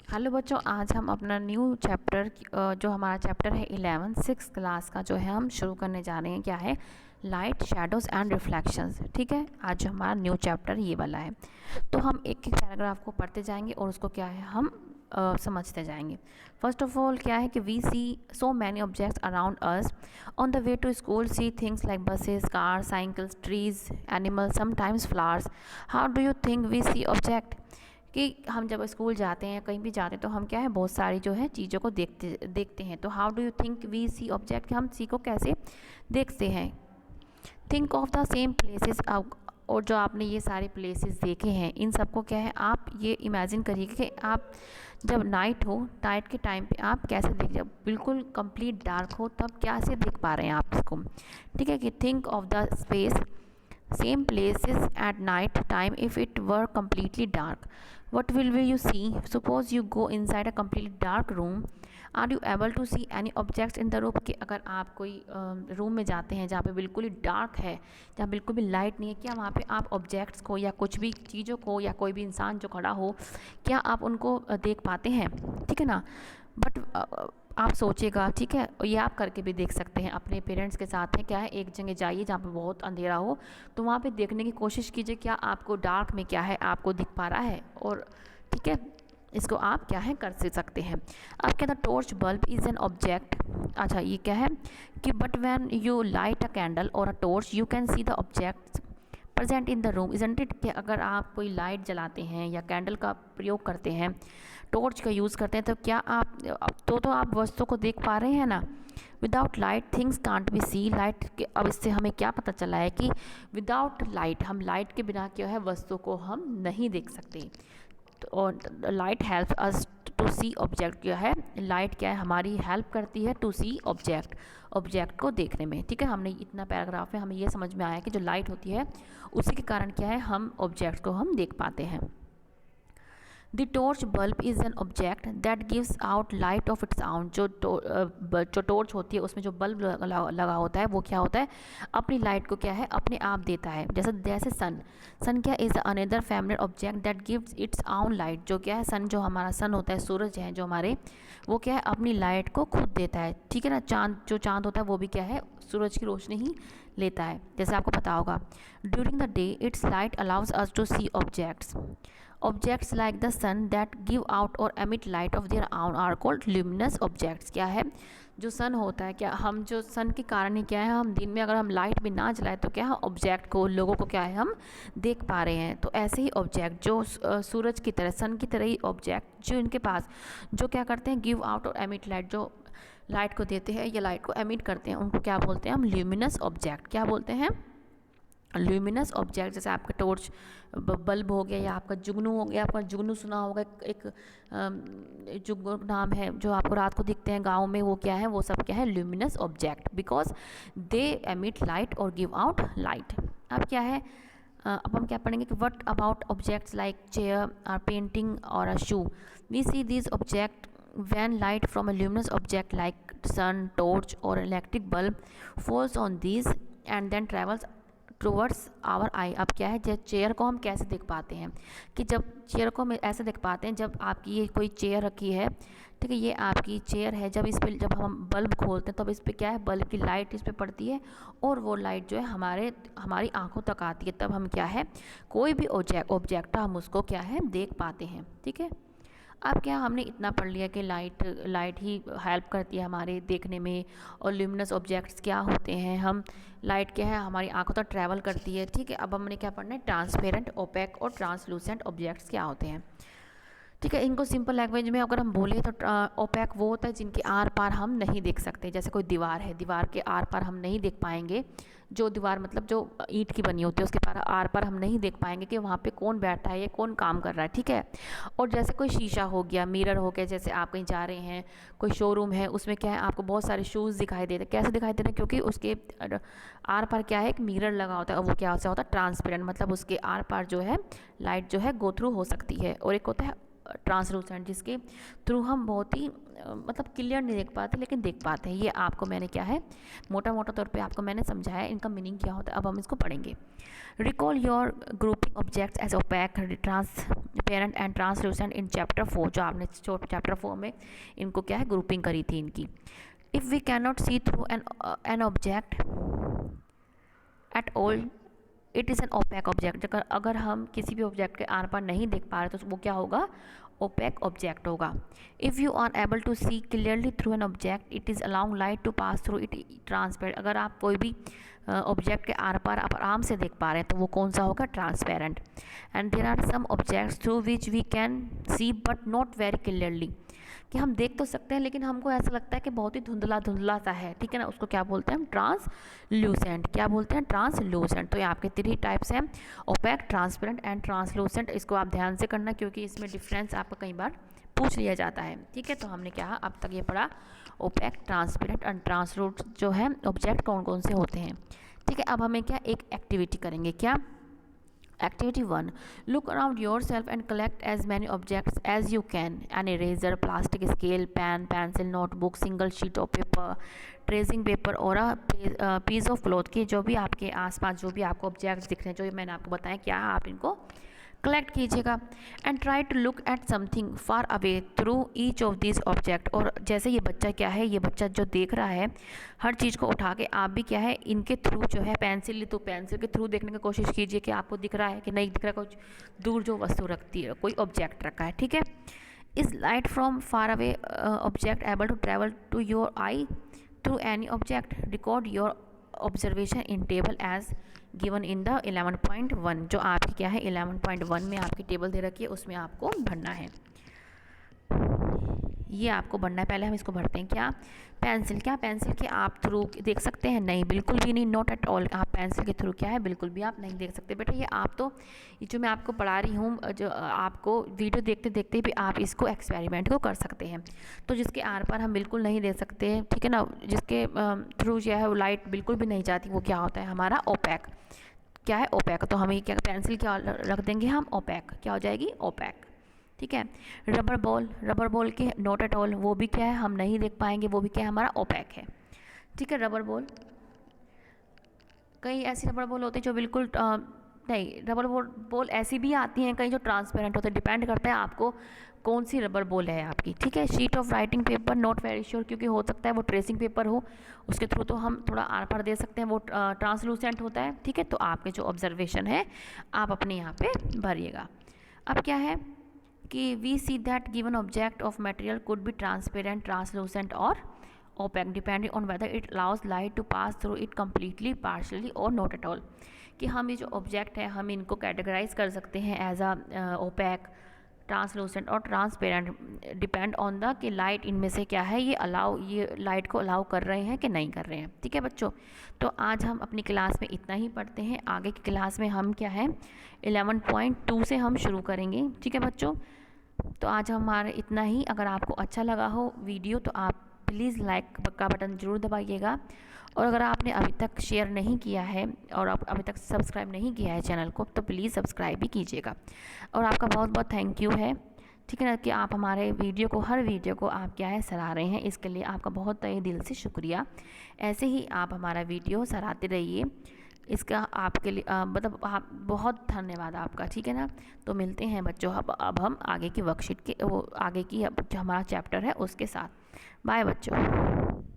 Hello बच्चों, आज हम अपना न्यू चैप्टर जो हमारा चैप्टर है 11 6 क्लास का जो है हम शुरू करने जा रहे हैं। क्या है? Light, shadows and reflections. ठीक है, आज हमारा न्यू चैप्टर ये वाला है। तो हम एक एक पैराग्राफ को पढ़ते जाएंगे और उसको क्या है हम समझते जाएंगे। फर्स्ट ऑफ ऑल क्या है कि we see so many objects around us on the way to school. See things like buses, car, cycles, trees, animals, sometimes flowers. How do you think we see object? कि हम जब school जाते हैं, कहीं भी जाते हैं, तो हम क्या है बहुत सारी जो है चीज़ों को देखते हैं। तो how do you think we see object, हम सी को कैसे देखते हैं? Think of the same places. और जो आपने ये सारे प्लेसेस देखे हैं, इन सबको क्या है आप ये इमेजिन करिए कि आप जब नाइट हो, नाइट के टाइम पे आप कैसे देख, जब बिल्कुल कंप्लीट डार्क हो तब कैसे देख पा रहे हैं आप इसको। ठीक है कि think of the space same places at night time if it were completely dark, what will you see? Suppose you go inside a completely dark room, are you able to see any objects in the room? कि अगर आप कोई room में जाते हैं जहाँ पे बिल्कुल ही डार्क है, जहाँ बिल्कुल भी लाइट नहीं है, क्या वहाँ पे आप ऑब्जेक्ट्स को या कुछ भी चीज़ों को या कोई भी इंसान जो खड़ा हो, क्या आप उनको देख पाते हैं? ठीक है ना। बट आप सोचेगा, ठीक है, ये आप करके भी देख सकते हैं अपने पेरेंट्स के साथ। है क्या है, एक जगह जाइए जहाँ पे बहुत अंधेरा हो, तो वहाँ पे देखने की कोशिश कीजिए क्या आपको डार्क में क्या है आपको दिख पा रहा है। और ठीक है, इसको आप क्या है कर सकते हैं। अब क्या था, torch bulb is an object. अच्छा, ये क्या है कि but when you light a candle और a torch you can see the objects present in the room, isn't it? कि अगर आप कोई लाइट जलाते हैं या कैंडल का प्रयोग करते हैं, टॉर्च का यूज़ करते हैं, तो क्या आप तो आप वस्तु को देख पा रहे हैं ना। Without light things can't be see. Light के, अब इससे हमें क्या पता चला है कि विदाउट लाइट, हम लाइट के बिना क्या है वस्तु को हम नहीं देख सकते। और light help us to see object. क्या है, लाइट क्या है हमारी हेल्प करती है टू सी ऑब्जेक्ट, ऑब्जेक्ट को देखने में। ठीक है, हमने इतना पैराग्राफ है, हमें ये समझ में आया कि जो लाइट होती है उसी के कारण क्या है हम ऑब्जेक्ट को हम देख पाते हैं। The torch bulb is an object that gives out light of its आउन। जो टॉर्च होती है उसमें जो बल्ब लगा होता है वो क्या होता है अपनी लाइट को क्या है अपने आप देता है। जैसे जैसे सन क्या is another familiar object that gives it's आउन लाइट। जो क्या है सन, जो हमारा सन होता है, सूरज है जो हमारे, वो क्या है अपनी लाइट को खुद देता है। ठीक है ना। चांद होता है वो भी क्या है सूरज की रोशनी ही लेता है, जैसे आपको पता होगा। During the day it's light allows us to see objects. Objects like the sun that give out और emit light of their own are called luminous objects. क्या है, जो सन होता है, क्या हम जो सन के कारण ही क्या है हम दिन में अगर हम लाइट भी ना जलाए तो क्या है ऑब्जेक्ट को, लोगों को क्या है हम देख पा रहे हैं। तो ऐसे ही ऑब्जेक्ट जो सूरज की तरह, सन की तरह ही ऑब्जेक्ट जो इनके पास जो क्या करते हैं गिव आउट और एमिट लाइट, जो लाइट को देते हैं या लाइट को एमिट करते हैं, उनको क्या बोलते हैं हम ल्यूमिनस ऑब्जेक्ट। क्या बोलते हैं? Luminous object. जैसे आपका टॉर्च बल्ब हो गया या आपका जुगनू हो गया। आपका जुगनू सुना होगा, एक जुगनू नाम है जो आपको रात को दिखते हैं गाँव में, वो क्या है, वो सब क्या है luminous object, because they emit light और गिव आउट लाइट। अब क्या है, अब हम क्या पढ़ेंगे कि what about objects like chair और पेंटिंग और a shoe. We see this object when light from a luminous object like sun, torch or electric bulb falls on these and then travels towards our eye. अब क्या है, जब chair को हम कैसे देख पाते हैं कि जब चेयर को हम ऐसे देख पाते हैं, जब आपकी ये कोई चेयर रखी है, ठीक है, ये आपकी चेयर है, जब इस पर जब हम बल्ब खोलते हैं तब इस पर क्या है बल्ब की लाइट इस पर पड़ती है और वो लाइट जो है हमारी आंखों तक आती है, तब हम क्या है कोई भी ऑब्जेक्ट हम उसको क्या है देख पाते हैं। ठीक है, अब क्या हमने इतना पढ़ लिया कि लाइट ही हेल्प करती है हमारे देखने में। और ल्यूमिनस ऑब्जेक्ट्स क्या होते हैं, हम लाइट क्या है हमारी आंखों तक ट्रैवल करती है। ठीक है, अब हमने क्या पढ़ना है, ट्रांसपेरेंट, ओपेक और ट्रांसलूसेंट ऑब्जेक्ट्स क्या होते हैं। ठीक है, इनको सिंपल लैंग्वेज में अगर हम बोले तो ओपेक वो होता है जिनके आर पार हम नहीं देख सकते। जैसे कोई दीवार है, दीवार के आर पार हम नहीं देख पाएंगे। जो दीवार मतलब जो ईंट की बनी होती है उसके आर पार हम नहीं देख पाएंगे कि वहाँ पे कौन बैठा है या कौन काम कर रहा है। ठीक है, और जैसे कोई शीशा हो गया, मिरर हो गया, जैसे आप कहीं जा रहे हैं, कोई शोरूम है, उसमें क्या है आपको बहुत सारे शूज़ दिखाई देते हैं। कैसे दिखाई दे रहे हैं? क्योंकि उसके आर पार क्या है एक मिरर लगा होता है और वो क्या होता है ट्रांसपेरेंट, मतलब उसके आर पार जो है लाइट जो है गो थ्रू हो सकती है। और एक होता है ट्रांसलूसेंट, जिसके थ्रू हम बहुत ही मतलब क्लियर नहीं देख पाते लेकिन देख पाते हैं। ये आपको मैंने क्या है मोटा मोटा तौर पे आपको मैंने समझाया इनका मीनिंग क्या होता है। अब हम इसको पढ़ेंगे। Recall your grouping objects as opaque, transparent and translucent in chapter 4, जो आपने चैप्टर 4 में इनको क्या है ग्रुपिंग करी थी इनकी। If we can not see through an object at all it is an opaque object. अगर हम किसी भी ऑब्जेक्ट के आर पार नहीं देख पा रहे तो वो क्या होगा, ओपैक ऑब्जेक्ट होगा। If you are able to see clearly through an object it is allowing light to pass through it transparent. अगर आप कोई भी ऑब्जेक्ट के आर पार आप आराम से देख पा रहे हैं तो वो कौन सा होगा, transparent. And there are some objects through which we can see but not very clearly, कि हम देख तो सकते हैं लेकिन हमको ऐसा लगता है कि बहुत ही धुंधला धुंधला सा है, ठीक है ना, उसको क्या बोलते हैं हम, ट्रांसल्यूसेंट। क्या बोलते हैं, ट्रांसल्यूसेंट। तो ये आपके 3 टाइप्स हैं, ओपैक, ट्रांसपेरेंट एंड ट्रांसल्यूसेंट। इसको आप ध्यान से करना क्योंकि इसमें डिफरेंस आपका कई बार पूछ लिया जाता है, ठीक है। तो हमने क्या अब तक ये पढ़ा ओपैक, ट्रांसपेरेंट एंड ट्रांसलूट जो है ऑब्जेक्ट कौन कौन से होते हैं, ठीक है। अब हमें क्या एक एक्टिविटी करेंगे, क्या Activity 1. Look around yourself and collect as many objects as you can. An eraser, plastic scale, pen, pencil, notebook, single sheet of paper, tracing paper और पीस ऑफ क्लॉथ के जो भी आपके आसपास जो भी आपको ऑब्जेक्ट्स दिख रहे हैं, जो मैंने आपको बताया, क्या आप इनको कलेक्ट कीजिएगा। And try to look at something far away through each of this object. और जैसे ये बच्चा क्या है, ये बच्चा जो देख रहा है हर चीज़ को उठा के, आप भी क्या है इनके थ्रू जो है पेंसिल तो पेंसिल के थ्रू देखने की कोशिश कीजिए कि आपको दिख रहा है कि नहीं दिख रहा, कुछ दूर जो वस्तु रखती है, कोई ऑब्जेक्ट रखा है, ठीक है। Is light from far away object able to travel to your eye through any object. Record your observation in table as given in the 11.1, जो आपकी क्या है 11.1 में आपकी टेबल दे रखी है, उसमें आपको भरना है, ये आपको भरना है। पहले हम इसको भरते हैं। क्या पेंसिल, क्या पेंसिल के आप थ्रू देख सकते हैं, नहीं बिल्कुल भी नहीं, नॉट एट ऑल। आप पेंसिल के थ्रू क्या है बिल्कुल भी आप नहीं देख सकते बेटा। ये आप तो ये जो मैं आपको पढ़ा रही हूँ, जो आपको वीडियो देखते देखते भी आप इसको एक्सपेरिमेंट को कर सकते हैं। तो जिसके आर पार हम बिल्कुल नहीं देख सकते, ठीक है ना, जिसके थ्रू जो है वो लाइट बिल्कुल भी नहीं जाती, वो क्या होता है हमारा ओपैक। क्या है, ओपैक। तो हमें क्या पेंसिल क्या रख देंगे हम, ओपैक, क्या हो जाएगी, ओपैक, ठीक है। रबर बॉल, रबर बॉल के नॉट एट ऑल, वो भी क्या है हम नहीं देख पाएंगे, वो भी क्या है हमारा ओपैक है, ठीक है। रबर बॉल, कई ऐसी रबर बॉल होते हैं जो बिल्कुल नहीं, रबर बॉल ऐसी भी आती हैं कई जो ट्रांसपेरेंट होते हैं, डिपेंड करता है आपको कौन सी रबर बॉल है आपकी, ठीक है। Sheet of writing paper, not very sure, क्योंकि हो सकता है वो ट्रेसिंग पेपर हो, उसके थ्रू तो हम थोड़ा आर पार दे सकते हैं, वो ट्रांसलूसेंट होता है, ठीक है। तो आपके जो ऑब्जर्वेशन है आप अपने यहाँ पे भरिएगा। अब क्या है कि we see that given object of material could be transparent, translucent और opaque depending on whether it allows light to pass through it completely, partially और नॉट एट ऑल। कि हम ये जो ऑब्जेक्ट है हम इनको कैटेगराइज कर सकते हैं एज अ ओपैक, ट्रांसलूसेंट और ट्रांसपेरेंट, डिपेंड ऑन द कि लाइट इनमें से क्या है ये लाइट को अलाउ कर रहे हैं कि नहीं कर रहे हैं, ठीक है बच्चों। तो आज हम अपनी क्लास में इतना ही पढ़ते हैं, आगे की क्लास में हम क्या है 11.2 से हम शुरू करेंगे, ठीक है बच्चों। तो आज हमारे इतना ही। अगर आपको अच्छा लगा हो वीडियो तो आप प्लीज़ लाइक का बटन ज़रूर दबाइएगा, और अगर आपने अभी तक शेयर नहीं किया है और आप अभी तक सब्सक्राइब नहीं किया है चैनल को तो प्लीज़ सब्सक्राइब भी कीजिएगा। और आपका बहुत बहुत थैंक यू है, ठीक है ना, कि आप हमारे वीडियो को, हर वीडियो को आप क्या है सराह रहे हैं, इसके लिए आपका बहुत तहे दिल से शुक्रिया। ऐसे ही आप हमारा वीडियो सराहते रहिए, इसका आपके लिए मतलब आप बहुत धन्यवाद आपका, ठीक है ना। तो मिलते हैं बच्चों अब हम आगे की वर्कशीट के वो आगे की जो हमारा चैप्टर है उसके साथ। बाय बच्चों।